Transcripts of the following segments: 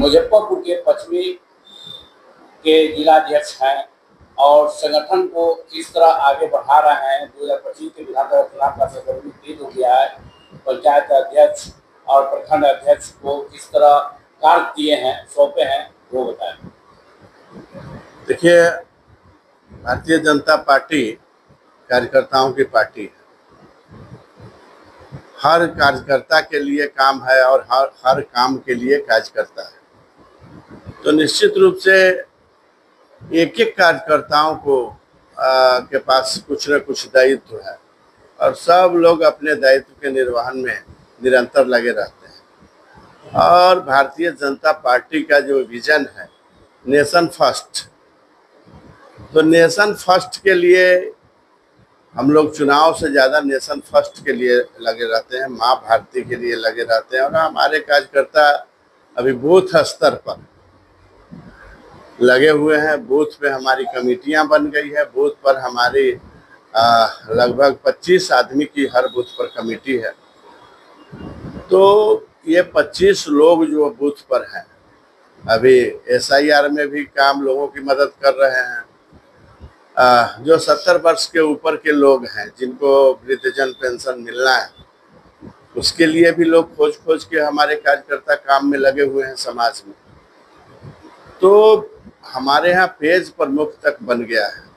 मुजफ्फरपुर के पश्चिमी के जिलाध्यक्ष हैं और संगठन को किस तरह आगे बढ़ा रहे हैं। 2025 के विधानसभा चुनाव का सरगर्मी तेज हो गया है। पंचायत अध्यक्ष और प्रखंड अध्यक्ष को किस तरह कार्य दिए हैं, सौंपे हैं, वो बताएं। देखिए, भारतीय जनता पार्टी कार्यकर्ताओं की पार्टी है। हर कार्यकर्ता के लिए काम है और हर काम के लिए कार्यकर्ता है। तो निश्चित रूप से एक एक कार्यकर्ताओं को के पास कुछ न कुछ दायित्व है और सब लोग अपने दायित्व के निर्वहन में निरंतर लगे रहते हैं। और भारतीय जनता पार्टी का जो विजन है नेशन फर्स्ट, तो नेशन फर्स्ट के लिए हम लोग चुनाव से ज़्यादा नेशन फर्स्ट के लिए लगे रहते हैं, माँ भारती के लिए लगे रहते हैं। और हमारे कार्यकर्ता अभी बूथ स्तर पर लगे हुए हैं। बूथ पे हमारी कमेटियां बन गई है। बूथ पर हमारी लगभग 25 आदमी की हर बूथ पर कमेटी है। तो ये 25 लोग जो बूथ पर हैं, अभी SIR में भी काम लोगों की मदद कर रहे हैं। जो 70 वर्ष के ऊपर के लोग हैं जिनको वृद्धजन पेंशन मिलना है, उसके लिए भी लोग खोज के हमारे कार्यकर्ता काम में लगे हुए हैं समाज में। तो हमारे यहाँ पेज प्रमुख तक बन गया है।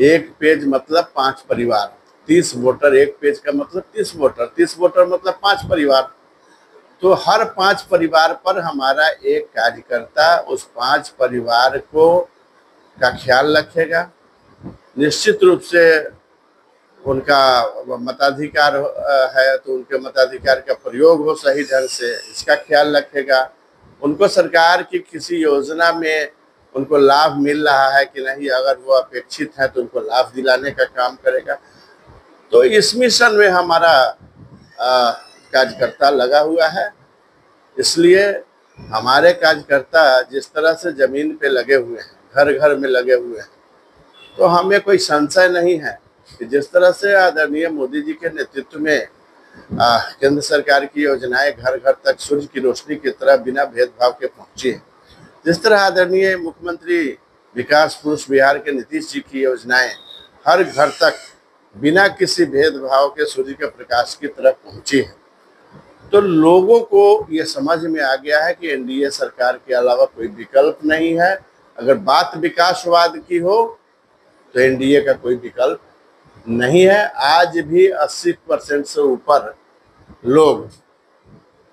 एक पेज मतलब 5 परिवार, 30 वोटर। एक पेज का मतलब 30 वोटर, 30 वोटर मतलब 5 परिवार। तो हर 5 परिवार पर हमारा एक कार्यकर्ता उस 5 परिवार को का ख्याल रखेगा। निश्चित रूप से उनका मताधिकार है तो उनके मताधिकार का प्रयोग हो सही ढंग से, इसका ख्याल रखेगा। उनको सरकार की किसी योजना में उनको लाभ मिल रहा है कि नहीं, अगर वो अपेक्षित है तो उनको लाभ दिलाने का काम करेगा। तो इस मिशन में हमारा कार्यकर्ता लगा हुआ है। इसलिए हमारे कार्यकर्ता जिस तरह से जमीन पे लगे हुए हैं, घर घर में लगे हुए हैं, तो हमें कोई संशय नहीं है कि जिस तरह से आदरणीय मोदी जी के नेतृत्व में केंद्र सरकार की योजनाएं घर घर तक सूर्य की रोशनी की तरह बिना भेदभाव के पहुंची है, जिस तरह आदरणीय मुख्यमंत्री विकास पुरुष बिहार के नीतीश जी की योजनाएं हर घर तक बिना किसी भेदभाव के सूर्य के प्रकाश की तरह पहुंची है, तो लोगों को ये समझ में आ गया है कि NDA सरकार के अलावा कोई विकल्प नहीं है। अगर बात विकासवाद की हो तो NDA का कोई विकल्प नहीं है। आज भी 80% से ऊपर लोग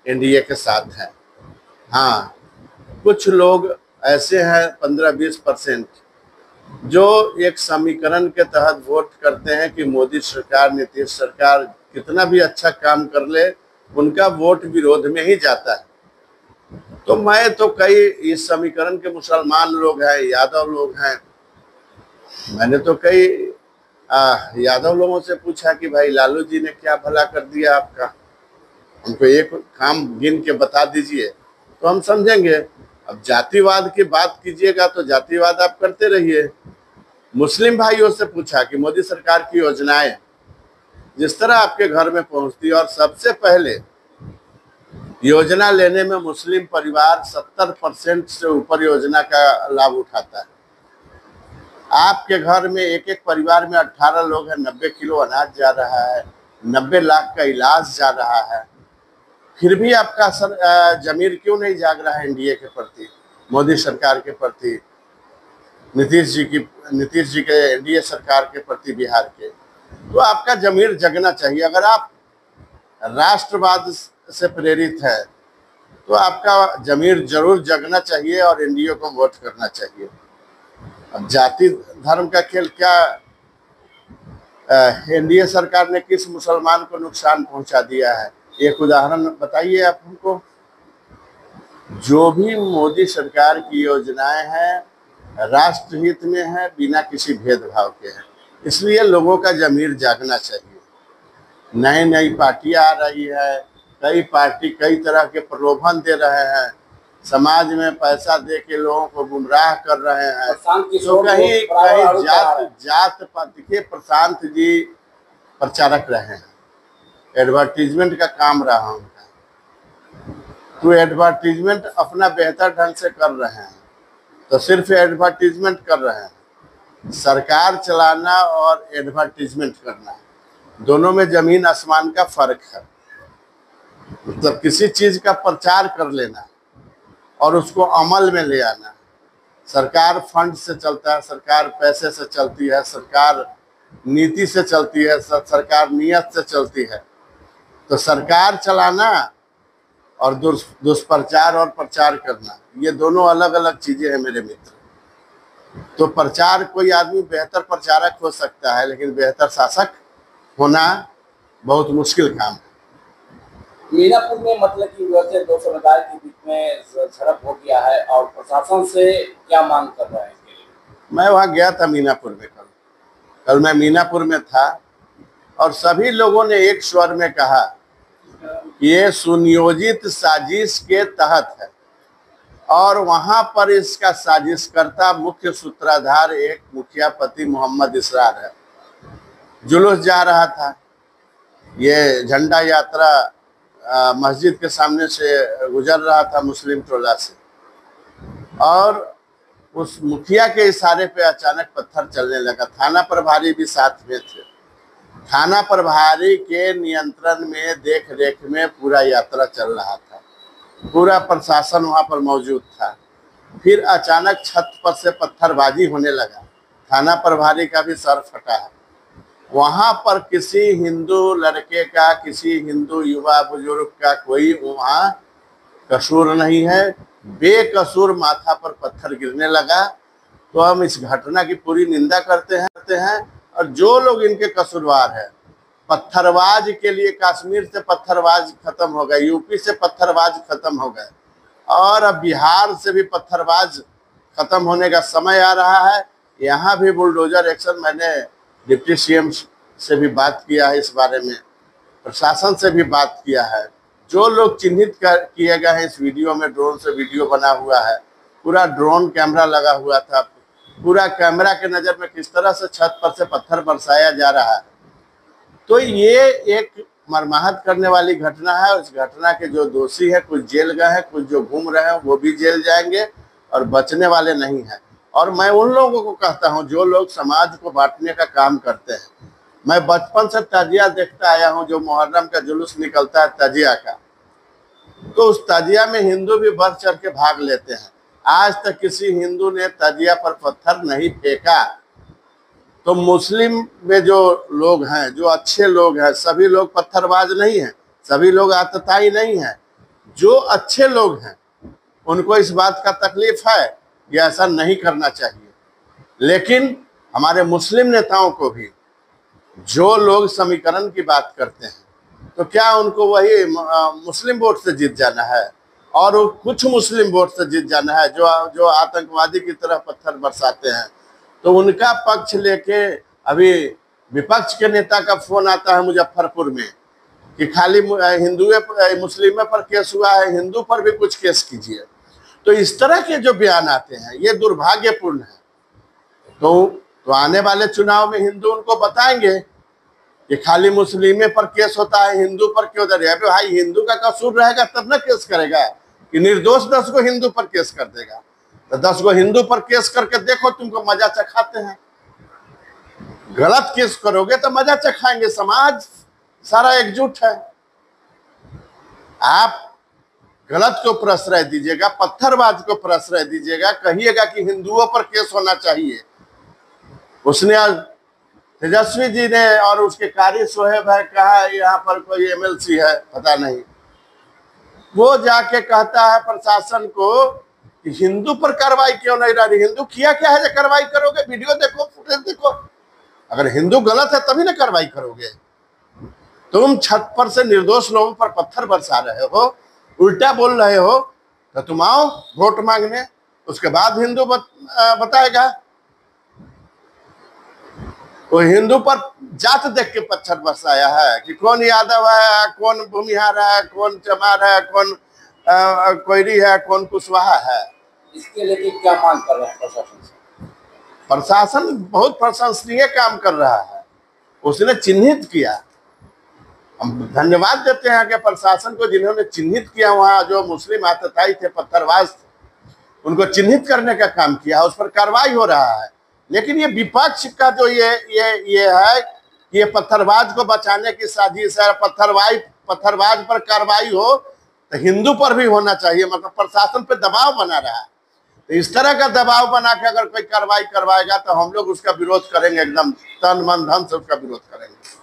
NDA के साथ हैं। हाँ, कुछ लोग ऐसे हैं 15-20% जो एक समीकरण के तहत वोट करते हैं कि मोदी सरकार, नीतीश सरकार कितना भी अच्छा काम कर ले, उनका वोट विरोध में ही जाता है। तो मैं तो कई इस समीकरण के मुसलमान लोग हैं, यादव लोग हैं, मैंने तो कई यादव लोगों से पूछा कि भाई लालू जी ने क्या भला कर दिया आपका, हमको एक काम गिन के बता दीजिए तो हम समझेंगे। अब जातिवाद की बात कीजिएगा तो जातिवाद आप करते रहिए। मुस्लिम भाइयों से पूछा कि मोदी सरकार की योजनाएं जिस तरह आपके घर में पहुंचती, और सबसे पहले योजना लेने में मुस्लिम परिवार 70% से ऊपर योजना का लाभ उठाता है। आपके घर में एक परिवार में 18 लोग हैं, 90 किलो अनाज जा रहा है, 90 लाख का इलाज जा रहा है, फिर भी आपका जमीर क्यों नहीं जाग रहा है NDA के प्रति, मोदी सरकार के प्रति, नीतीश जी के NDA सरकार के प्रति, बिहार के? तो आपका जमीर जगना चाहिए। अगर आप राष्ट्रवाद से प्रेरित है तो आपका जमीर जरूर जगना चाहिए और NDA को वोट करना चाहिए। अब जाति धर्म का खेल क्या, NDA सरकार ने किस मुसलमान को नुकसान पहुंचा दिया है, एक उदाहरण बताइए आप हमको। जो भी मोदी सरकार की योजनाएं हैं राष्ट्रहित में है, बिना किसी भेदभाव के हैं, इसलिए लोगों का जमीर जागना चाहिए। नई नई पार्टियां आ रही है, कई पार्टी कई तरह के प्रलोभन दे रहे हैं, समाज में पैसा दे के लोगों को गुमराह कर रहे हैं। तो कहीं जात पात के प्रशांत जी प्रचारक रहे हैं, एडवर्टीजमेंट का काम रहा उनका। तो एडवर्टीजमेंट अपना बेहतर ढंग से कर रहे हैं, तो सिर्फ एडवर्टीजमेंट कर रहे हैं। सरकार चलाना और एडवर्टीजमेंट करना, दोनों में जमीन आसमान का फर्क है। मतलब किसी चीज का प्रचार कर लेना और उसको अमल में ले आना। सरकार फंड से चलता है, सरकार पैसे से चलती है, सरकार नीति से चलती है, सरकार नियत से चलती है। तो सरकार चलाना और दुष्प्रचार और प्रचार करना, ये दोनों अलग अलग चीजें हैं मेरे मित्र। तो प्रचार, कोई आदमी बेहतर प्रचारक हो सकता है, लेकिन बेहतर शासक होना बहुत मुश्किल काम है। मीनापुर में मतलब कि वैसे दो समुदाय के बीच में झड़प हो गया है और प्रशासन से क्या मांग कर रहे हैं इसके लिए? मैं वहाँ गया था मीनापुर में, कल मैं मीनापुर में था और सभी लोगों ने एक स्वर में कहा ये सुनियोजित साजिश के तहत है और वहां पर इसका साजिशकर्ता मुख्य सूत्रधार एक मुखियापति मोहम्मद इसरार है। जुलूस जा रहा था, ये झंडा यात्रा मस्जिद के सामने से गुजर रहा था मुस्लिम टोला से, और उस मुखिया के इशारे पे अचानक पत्थर चलने लगा। थाना प्रभारी भी साथ में थे। थाना प्रभारी के नियंत्रण में, देख रेख में पूरा यात्रा चल रहा था, पूरा प्रशासन वहां पर मौजूद था। फिर अचानक छत पर से पत्थरबाजी होने लगा, थाना प्रभारी का भी सर फटा है। वहां पर किसी हिंदू लड़के का, किसी हिंदू युवा बुजुर्ग का कोई वहां कसूर नहीं है, बेकसूर माथा पर पत्थर गिरने लगा। तो हम इस घटना की पूरी निंदा करते हैं और जो लोग इनके कसूरवार हैं, पत्थरबाज के लिए कश्मीर से पत्थरबाज खत्म हो गए, यूपी से पत्थरबाज खत्म हो गए और अब बिहार से भी पत्थरबाज खत्म होने का समय आ रहा है। यहाँ भी बुलडोजर एक्शन, मैंने डिप्टी सीएम से भी बात किया है इस बारे में, प्रशासन से भी बात किया है। जो लोग चिन्हित किए गए हैं, इस वीडियो में ड्रोन से वीडियो बना हुआ है, पूरा ड्रोन कैमरा लगा हुआ था, पूरा कैमरा के नज़र में किस तरह से छत पर से पत्थर बरसाया जा रहा है। तो ये एक मर्माहत करने वाली घटना है। इस घटना के जो दोषी हैं कुछ जेल गए हैं, कुछ जो घूम रहे हैं वो भी जेल जाएंगे और बचने वाले नहीं हैं। और मैं उन लोगों को कहता हूं जो लोग समाज को बांटने का काम करते हैं। मैं बचपन से ताजिया देखता आया हूं, जो मुहर्रम का जुलूस निकलता है ताजिया का, तो उस ताजिया में हिंदू भी बढ़ चढ़ के भाग लेते हैं। आज तक किसी हिंदू ने ताजिया पर पत्थर नहीं फेंका। तो मुस्लिम में जो लोग हैं, जो अच्छे लोग हैं, सभी लोग पत्थरबाज नहीं हैं, सभी लोग आतताई नहीं हैं। जो अच्छे लोग हैं उनको इस बात का तकलीफ है, ये ऐसा नहीं करना चाहिए। लेकिन हमारे मुस्लिम नेताओं को भी, जो लोग समीकरण की बात करते हैं, तो क्या उनको वही मुस्लिम वोट से जीत जाना है और कुछ मुस्लिम वोट से जीत जाना है जो आतंकवादी की तरह पत्थर बरसाते हैं? तो उनका पक्ष लेके अभी विपक्ष के नेता का फोन आता है मुजफ्फरपुर में कि खाली हिंदू मुस्लिम पर केस हुआ है, हिंदू पर भी कुछ केस कीजिए। तो इस तरह के जो बयान आते हैं ये दुर्भाग्यपूर्ण है। तो आने वाले चुनाव में हिंदू उनको बताएंगे कि खाली मुस्लिम पर केस होता है, हिंदू पर क्यों दे? अबे भाई, हिंदू का कसूर रहेगा तब ना केस करेगा कि निर्दोष 10 को हिंदू पर केस कर देगा। तो 10 को हिंदू पर केस करके देखो, तुमको मजा चखाते हैं। गलत केस करोगे तो मजा चखाएंगे, समाज सारा एकजुट है। आप गलत को प्रश्रय दीजिएगा, पत्थरबाज को प्रश्रय दीजिएगा, कहिएगा कि हिंदुओं पर केस होना चाहिए। उसने तेजस्वी जी ने और उसके कारी सोहेब है कहा यहाँ पर कोई एमएलसी है, पता नहीं, वो जाके कहता है प्रशासन को कि हिंदू पर कार्रवाई क्यों नहीं रही? हिंदू किया क्या है जो कार्रवाई करोगे? वीडियो देखो, फुटेज देखो। अगर हिंदू गलत है तभी ना कार्रवाई करोगे। तुम छत पर से निर्दोष लोगों पर पत्थर बरसा रहे हो, उल्टा बोल रहे हो, तो तुम आओ वोट मांगने, उसके बाद हिंदू बताएगा। वो हिंदू पर जात देख के पत्थर बरसाया है कि कौन यादव है, कौन भूमिहार है, कौन चमार है, कौन कोयरी है, कौन कुशवाहा है। इसके लिए क्या मांग कर रहे हैं प्रशासन से? प्रशासन बहुत प्रशंसनीय काम कर रहा है। उसने चिन्हित किया हम धन्यवाद देते हैं कि प्रशासन को, जिन्होंने चिन्हित किया वहाँ जो मुस्लिम आतताई थे, पत्थरबाज थे, उनको चिन्हित करने का काम किया, उस पर कार्रवाई हो रहा है। लेकिन ये विपक्ष का जो ये है, ये पत्थरबाज को बचाने की साजिश है। पत्थरबाज पर कार्रवाई हो तो हिंदू पर भी होना चाहिए, मतलब प्रशासन पे दबाव बना रहा है। तो इस तरह का दबाव बना के अगर कोई कार्रवाई करवाएगा तो हम लोग उसका विरोध करेंगे, एकदम तन मन धन से उसका विरोध करेंगे।